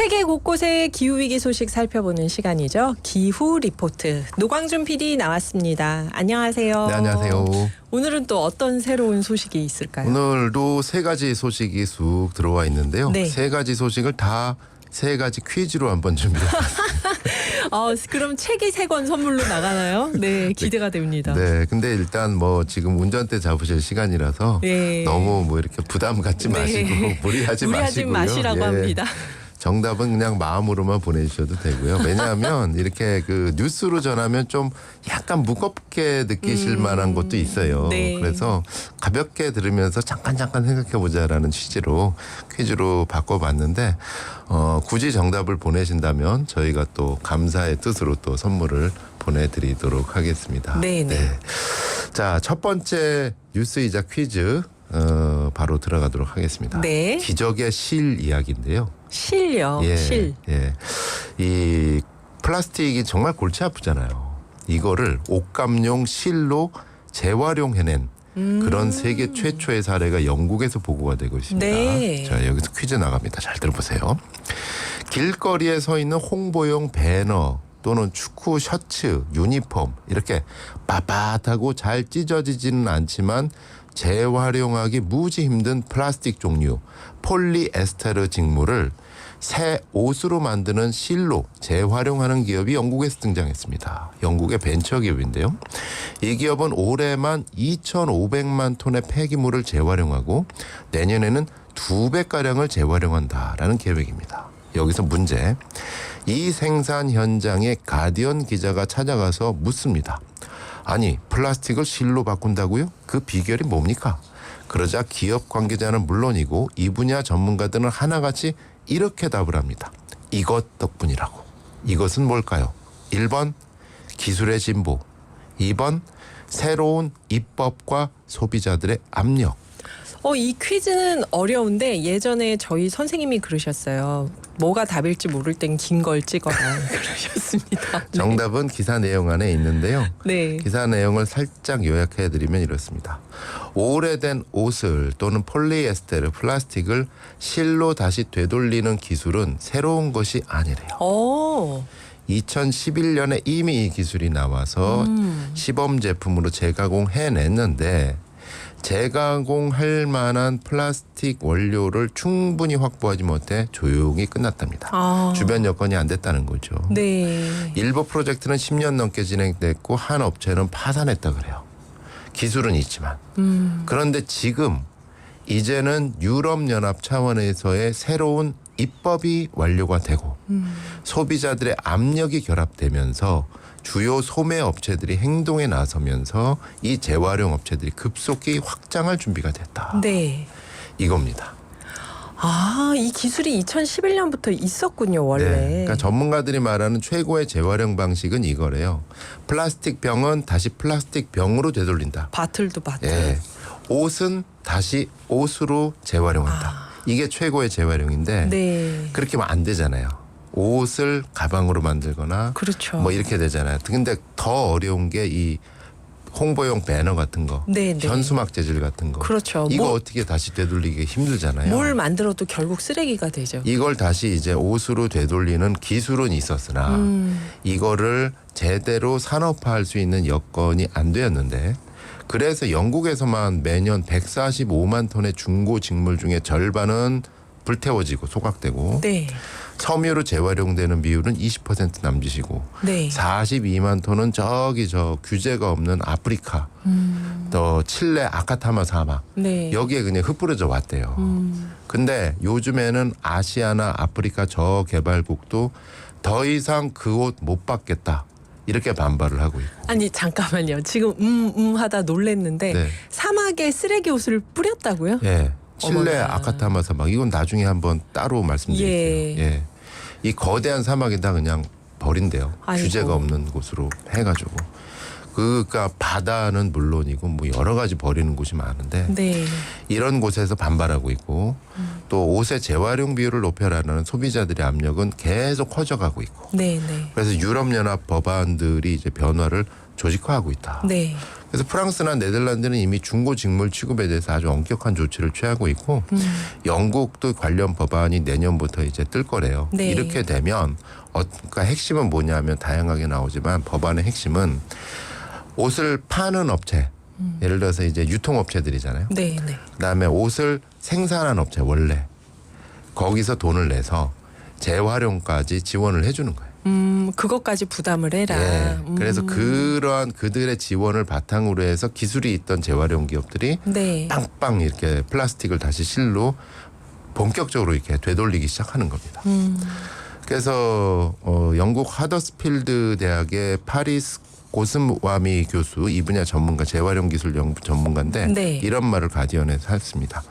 세계 곳곳의 기후위기 소식 살펴보는 시간이죠. 기후 리포트. 노광준 PD 나왔습니다. 안녕하세요. 네, 안녕하세요. 오늘은 또 어떤 새로운 소식이 있을까요? 오늘도 세 가지 소식이 쑥 들어와 있는데요. 네. 세 가지 소식을 다 세 가지 퀴즈로 한번 준비해봤습니다. 그럼 책이 3권 선물로 나가나요? 네, 기대가 됩니다. 네, 근데 일단 뭐 지금 운전대 잡으실 시간이라서 네. 너무 뭐 이렇게 부담 갖지 마시고 무리하지 마시고요. 마시라고 예. 합니다. 정답은 그냥 마음으로만 보내주셔도 되고요. 왜냐하면 이렇게 그 뉴스로 전하면 좀 약간 무겁게 느끼실 만한 것도 있어요. 네. 그래서 가볍게 들으면서 잠깐 생각해보자라는 취지로 퀴즈로 바꿔봤는데 굳이 정답을 보내신다면 저희가 또 감사의 뜻으로 또 선물을 보내드리도록 하겠습니다. 네네. 자, 첫 번째 뉴스이자 퀴즈 바로 들어가도록 하겠습니다. 네. 기적의 실 이야기인데요. 실요. 실. 예. 이 플라스틱이 정말 골치 아프잖아요. 이거를 옷감용 실로 재활용해낸 그런 세계 최초의 사례가 영국에서 보고가 되고 있습니다. 네. 자, 여기서 퀴즈 나갑니다. 잘 들어보세요. 길거리에 서 있는 홍보용 배너 또는 축구 셔츠, 유니폼 이렇게 빳빳하고 잘 찢어지지는 않지만 재활용하기 무지 힘든 플라스틱 종류 폴리에스테르 직물을 새 옷으로 만드는 실로 재활용하는 기업이 영국에서 등장했습니다. 영국의 벤처 기업인데요. 이 기업은 올해만 2,500만 톤의 폐기물을 재활용하고 내년에는 2배가량을 재활용한다라는 계획입니다. 여기서 문제. 이 생산 현장에 가디언 기자가 찾아가서 묻습니다. 아니, 플라스틱을 실로 바꾼다고요? 그 비결이 뭡니까? 그러자 기업 관계자는 물론이고 이 분야 전문가들은 하나같이 이렇게 답을 합니다. 이것 덕분이라고. 이것은 뭘까요? 1번 기술의 진보, 2번 새로운 입법과 소비자들의 압력. 이 퀴즈는 어려운데 예전에 저희 선생님이 그러셨어요. 뭐가 답일지 모를 땐 긴 걸 찍어라 그러셨습니다. 네. 정답은 기사 내용 안에 있는데요. 네. 기사 내용을 살짝 요약해드리면 이렇습니다. 오래된 옷을 또는 폴리에스테르 플라스틱을 실로 다시 되돌리는 기술은 새로운 것이 아니래요. 2011년에 이미 이 기술이 나와서 시범 제품으로 재가공해냈는데 재가공할 만한 플라스틱 원료를 충분히 확보하지 못해 조용히 끝났답니다. 주변 여건이 안 됐다는 거죠. 네. 일부 프로젝트는 10년 넘게 진행됐고 한 업체는 파산했다 그래요. 기술은 있지만. 그런데 지금 이제는 유럽연합 차원에서의 새로운 입법이 완료가 되고 소비자들의 압력이 결합되면서 주요 소매 업체들이 행동에 나서면서 이 재활용 업체들이 급속히 확장할 준비가 됐다. 네. 이겁니다. 이 기술이 2011년부터 있었군요, 원래. 네, 그러니까 전문가들이 말하는 최고의 재활용 방식은 이거래요. 플라스틱 병은 다시 플라스틱 병으로 되돌린다. 바틀도 바틀. 예. 옷은 다시 옷으로 재활용한다. 이게 최고의 재활용인데 네. 그렇게 하면 안 되잖아요. 옷을 가방으로 만들거나 그렇죠. 뭐 이렇게 되잖아요. 근데 더 어려운 게 이 홍보용 배너 같은 거, 네. 현수막 재질 같은 거. 그렇죠. 이거 어떻게 다시 되돌리기 힘들잖아요. 뭘 만들어도 결국 쓰레기가 되죠. 이걸 다시 이제 옷으로 되돌리는 기술은 있었으나 이거를 제대로 산업화할 수 있는 여건이 안 되었는데 그래서 영국에서만 매년 145만 톤의 중고 직물 중에 절반은 불태워지고 소각되고 네. 섬유로 재활용되는 비율은 20% 남짓이고 네. 42만 톤은 저기 저 규제가 없는 아프리카 또 칠레 아카타마 사막 네. 여기에 그냥 흩뿌려져 왔대요. 근데 요즘에는 아시아나 아프리카 저개발국도 더 이상 그 옷 못 받겠다. 이렇게 반발을 하고 있고. 아니 잠깐만요. 지금 하다 놀랬는데 네. 사막에 쓰레기 옷을 뿌렸다고요? 예. 칠레 어머나. 아카타마 사막 이건 나중에 한번 따로 말씀드릴게요. 예. 이 거대한 사막에다 그냥 버린대요. 아이고. 규제가 없는 곳으로 해가지고. 그러니까 바다는 물론이고 뭐 여러 가지 버리는 곳이 많은데 네. 이런 곳에서 반발하고 있고 또 옷의 재활용 비율을 높여라는 소비자들의 압력은 계속 커져가고 있고 네. 네. 그래서 유럽연합 법안들이 이제 변화를 조직화하고 있다. 네. 그래서 프랑스나 네덜란드는 이미 중고 직물 취급에 대해서 아주 엄격한 조치를 취하고 있고 영국도 관련 법안이 내년부터 이제 뜰 거래요. 네. 이렇게 되면 그러니까 핵심은 뭐냐면 다양하게 나오지만 법안의 핵심은 옷을 파는 업체 예를 들어서 이제 유통업체들이잖아요. 네. 네. 그다음에 옷을 생산한 업체 원래 거기서 돈을 내서 재활용까지 지원을 해주는 거예요. 그것까지 부담을 해라. 예. 그래서 그러한 그들의 지원을 바탕으로 해서 기술이 있던 재활용 기업들이 네. 빵빵 이렇게 플라스틱을 다시 실로 본격적으로 이렇게 되돌리기 시작하는 겁니다. 그래서 영국 하더스필드 대학의 파리스 고스와미 교수 이 분야 전문가 재활용 기술 연구 전문가인데 네. 이런 말을 가디언에서 했습니다.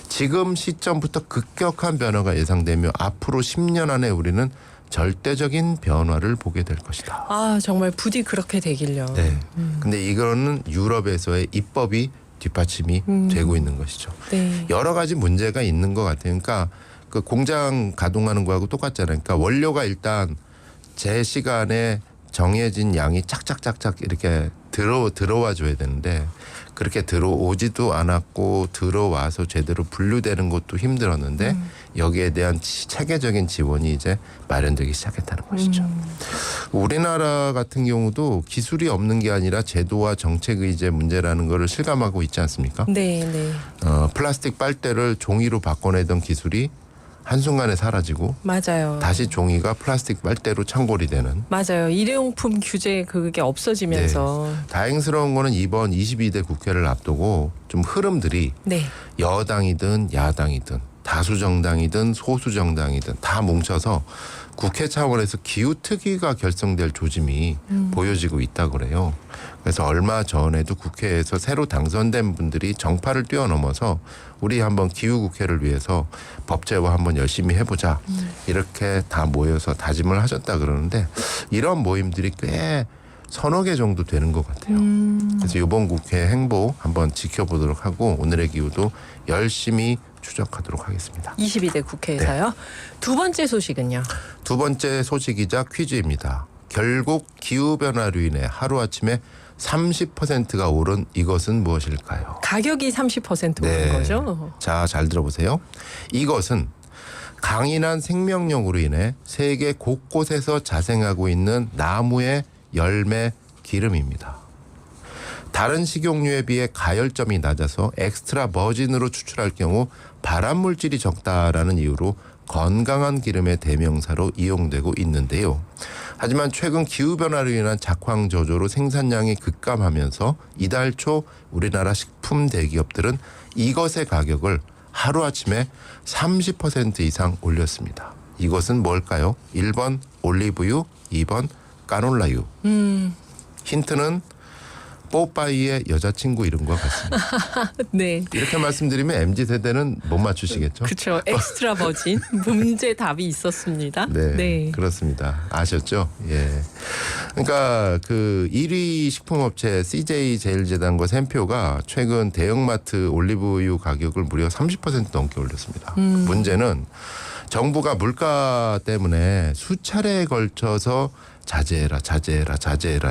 지금 시점부터 급격한 변화가 예상되며 앞으로 10년 안에 우리는 절대적인 변화를 보게 될 것이다. 아 정말 부디 그렇게 되길요. 네. 근데 이거는 유럽에서의 입법이 뒷받침이 되고 있는 것이죠. 네. 여러 가지 문제가 있는 것 같아요. 그러니까 그 공장 가동하는 거하고 똑같잖아요. 그러니까 원료가 일단 제 시간에 정해진 양이 짝짝짝짝 이렇게 들어와 줘야 되는데 그렇게 들어오지도 않았고 들어와서 제대로 분류되는 것도 힘들었는데 여기에 대한 체계적인 지원이 이제 마련되기 시작했다는 것이죠. 우리나라 같은 경우도 기술이 없는 게 아니라 제도와 정책의 이제 문제라는 거를 실감하고 있지 않습니까? 네. 네. 플라스틱 빨대를 종이로 바꿔내던 기술이 한순간에 사라지고 맞아요. 다시 종이가 플라스틱 빨대로 창궐이 되는. 맞아요. 일회용품 규제 그게 없어지면서. 다행스러운 거는 이번 22대 국회를 앞두고 좀 흐름들이 네. 여당이든 야당이든 다수정당이든 소수정당이든 다 뭉쳐서 국회 차원에서 기후특위가 결성될 조짐이 보여지고 있다고 그래요. 그래서 얼마 전에도 국회에서 새로 당선된 분들이 정파를 뛰어넘어서 우리 한번 기후국회를 위해서 법제화 한번 열심히 해보자. 이렇게 다 모여서 다짐을 하셨다 그러는데 이런 모임들이 꽤 서너 개 정도 되는 것 같아요. 그래서 이번 국회 행보 한번 지켜보도록 하고 오늘의 기후도 열심히 추적하도록 하겠습니다. 22대 국회에서요. 두 번째 소식은요. 두 번째 소식이자 퀴즈입니다. 결국 기후변화로 인해 하루아침에 30%가 오른 이것은 무엇일까요? 가격이 30% 오른 거죠? 자, 잘 들어보세요. 이것은 강인한 생명력으로 인해 세계 곳곳에서 자생하고 있는 나무의 열매 기름입니다. 다른 식용유에 비해 가열점이 낮아서 엑스트라 버진으로 추출할 경우 발암 물질이 적다라는 이유로 건강한 기름의 대명사로 이용되고 있는데요. 하지만 최근 기후변화로 인한 작황 저조로 생산량이 급감하면서 이달 초 우리나라 식품 대기업들은 이것의 가격을 하루아침에 30% 이상 올렸습니다. 이것은 뭘까요? 1번 올리브유, 2번 까놀라유. 힌트는 뽀빠이의 여자친구 이름과 같습니다. 네. 이렇게 말씀드리면 MZ세대는 못 맞추시겠죠? 그렇죠. 엑스트라 버진 문제 답이 있었습니다. 네, 그렇습니다. 아셨죠? 예. 그러니까 그 1위 식품업체 CJ 제일제당과 샘표가 최근 대형마트 올리브유 가격을 무려 30% 넘게 올렸습니다. 문제는 정부가 물가 때문에 수차례에 걸쳐서 자제해라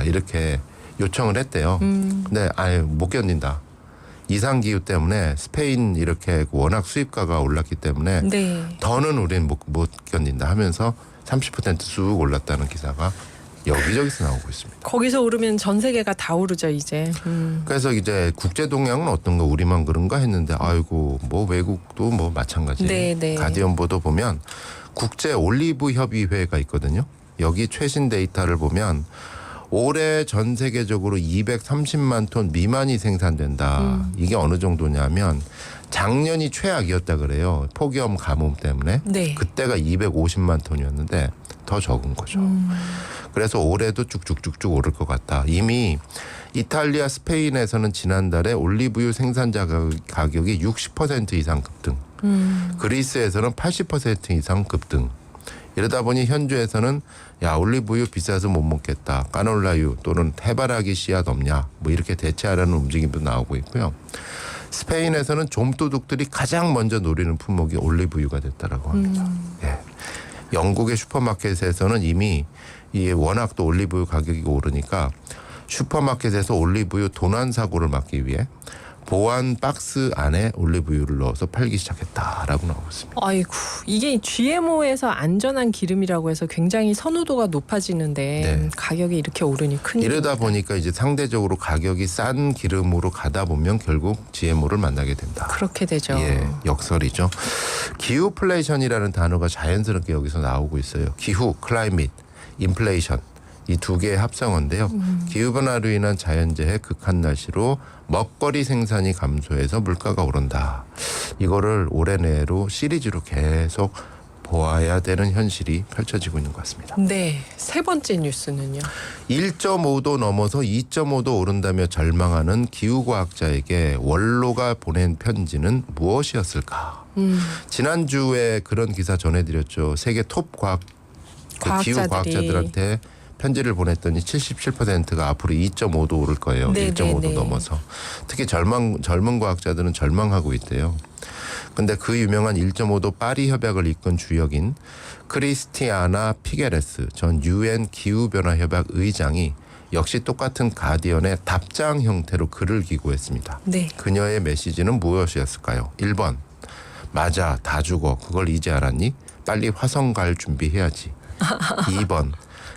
이렇게 요청을 했대요. 근데 아예 못 견딘다. 이상 기후 때문에 스페인 이렇게 워낙 수입가가 올랐기 때문에 더는 우리는 못 견딘다 하면서 30%쑥 올랐다는 기사가 여기저기서 나오고 있습니다. 거기서 오르면 전 세계가 다 오르죠 이제. 그래서 이제 국제 동향은 어떤가 우리만 그런가 했는데 아이고 뭐 외국도 뭐 마찬가지. 가디언 보도 보면 국제 올리브 협의회가 있거든요. 여기 최신 데이터를 보면 올해 전 세계적으로 230만 톤 미만이 생산된다. 이게 어느 정도냐면 작년이 최악이었다 그래요. 폭염 가뭄 때문에. 그때가 250만 톤이었는데 더 적은 거죠. 그래서 올해도 쭉쭉쭉쭉 오를 것 같다. 이미 이탈리아, 스페인에서는 지난달에 올리브유 생산자 가격이 60% 이상 급등. 그리스에서는 80% 이상 급등. 이러다 보니 현주에서는 야 올리브유 비싸서 못 먹겠다. 까놀라유 또는 해바라기 씨앗 없냐. 뭐 이렇게 대체하라는 움직임도 나오고 있고요. 스페인에서는 좀도둑들이 가장 먼저 노리는 품목이 올리브유가 됐다라고 합니다. 예. 영국의 슈퍼마켓에서는 이미 이 워낙 또 올리브유 가격이 오르니까 슈퍼마켓에서 올리브유 도난 사고를 막기 위해 보안 박스 안에 올리브유를 넣어서 팔기 시작했다라고 나오고 있습니다. 아이고, 이게 GMO에서 안전한 기름이라고 해서 굉장히 선호도가 높아지는데 네. 가격이 이렇게 오르니 큰일. 이러다 보니까 이제 상대적으로 가격이 싼 기름으로 가다 보면 결국 GMO를 만나게 된다. 그렇게 되죠. 예, 역설이죠. 기후플레이션이라는 단어가 자연스럽게 여기서 나오고 있어요. 기후, 클라이밋, 인플레이션. 이 두 개의 합성어인데요. 기후변화로 인한 자연재해, 극한 날씨로 먹거리 생산이 감소해서 물가가 오른다. 이거를 올해 내로 시리즈로 계속 보아야 되는 현실이 펼쳐지고 있는 것 같습니다. 네, 세 번째 뉴스는요. 1.5도 넘어서 2.5도 오른다며 절망하는 기후과학자에게 원로가 보낸 편지는 무엇이었을까? 지난주에 그런 기사 전해드렸죠. 세계 톱 기후과학자들한테 편지를 보냈더니 77%가 앞으로 2.5도 오를 거예요. 네, 1.5도 네, 네. 넘어서. 특히 젊은 과학자들은 절망하고 있대요. 근데 그 유명한 1.5도 파리 협약을 이끈 주역인 크리스티아나 피게레스 전 UN 기후변화협약 의장이 역시 똑같은 가디언의 답장 형태로 글을 기고했습니다. 네. 그녀의 메시지는 무엇이었을까요? 1번. 맞아, 다 죽어. 그걸 이제 알았니? 빨리 화성 갈 준비해야지. 2번.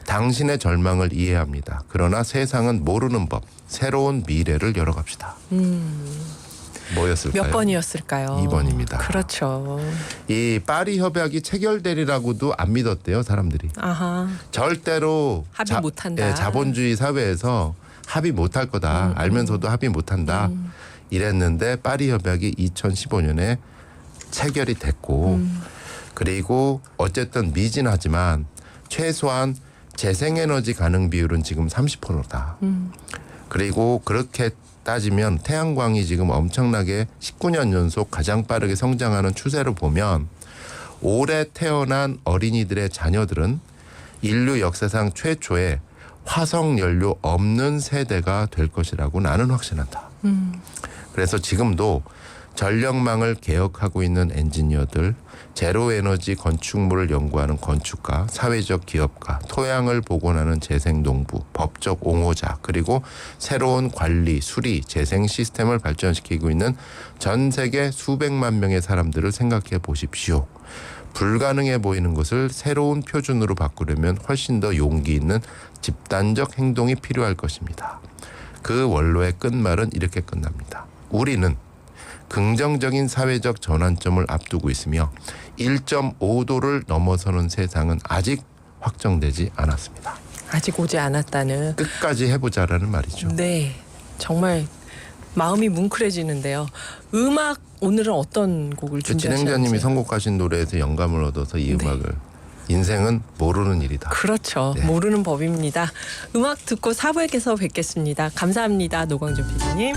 당신의 절망을 이해합니다. 그러나 세상은 모르는 법. 새로운 미래를 열어갑시다. 뭐였을까요? 몇 번이었을까요? 2번입니다. 그렇죠. 이 파리 협약이 체결되리라고도 안 믿었대요, 사람들이. 아하. 절대로 합의 못한다. 예, 자본주의 사회에서 합의 못할 거다. 알면서도 합의 못한다. 이랬는데 파리 협약이 2015년에 체결이 됐고 그리고 어쨌든 미진하지만 최소한 재생에너지 가능 비율은 지금 30%다. 그리고 그렇게 따지면 태양광이 지금 엄청나게 19년 연속 가장 빠르게 성장하는 추세를 보면 올해 태어난 어린이들의 자녀들은 인류 역사상 최초의 화석 연료 없는 세대가 될 것이라고 나는 확신한다. 그래서 지금도 전력망을 개혁하고 있는 엔지니어들, 제로에너지 건축물을 연구하는 건축가, 사회적 기업가, 토양을 복원하는 재생농부, 법적 옹호자, 그리고 새로운 관리, 수리, 재생 시스템을 발전시키고 있는 전 세계 수백만 명의 사람들을 생각해 보십시오. 불가능해 보이는 것을 새로운 표준으로 바꾸려면 훨씬 더 용기 있는 집단적 행동이 필요할 것입니다. 그 원로의 끝말은 이렇게 끝납니다. 우리는 긍정적인 사회적 전환점을 앞두고 있으며 1.5도를 넘어서는 세상은 아직 확정되지 않았습니다. 아직 오지 않았다는. 끝까지 해보자라는 말이죠. 네, 정말 마음이 뭉클해지는데요. 음악 오늘은 어떤 곡을 준비하셨는지. 진행자님이 선곡하신 노래에서 영감을 얻어서 이 음악을 인생은 모르는 일이다. 그렇죠. 네. 모르는 법입니다. 음악 듣고 4부에서 뵙겠습니다. 감사합니다. 노광준 PD님.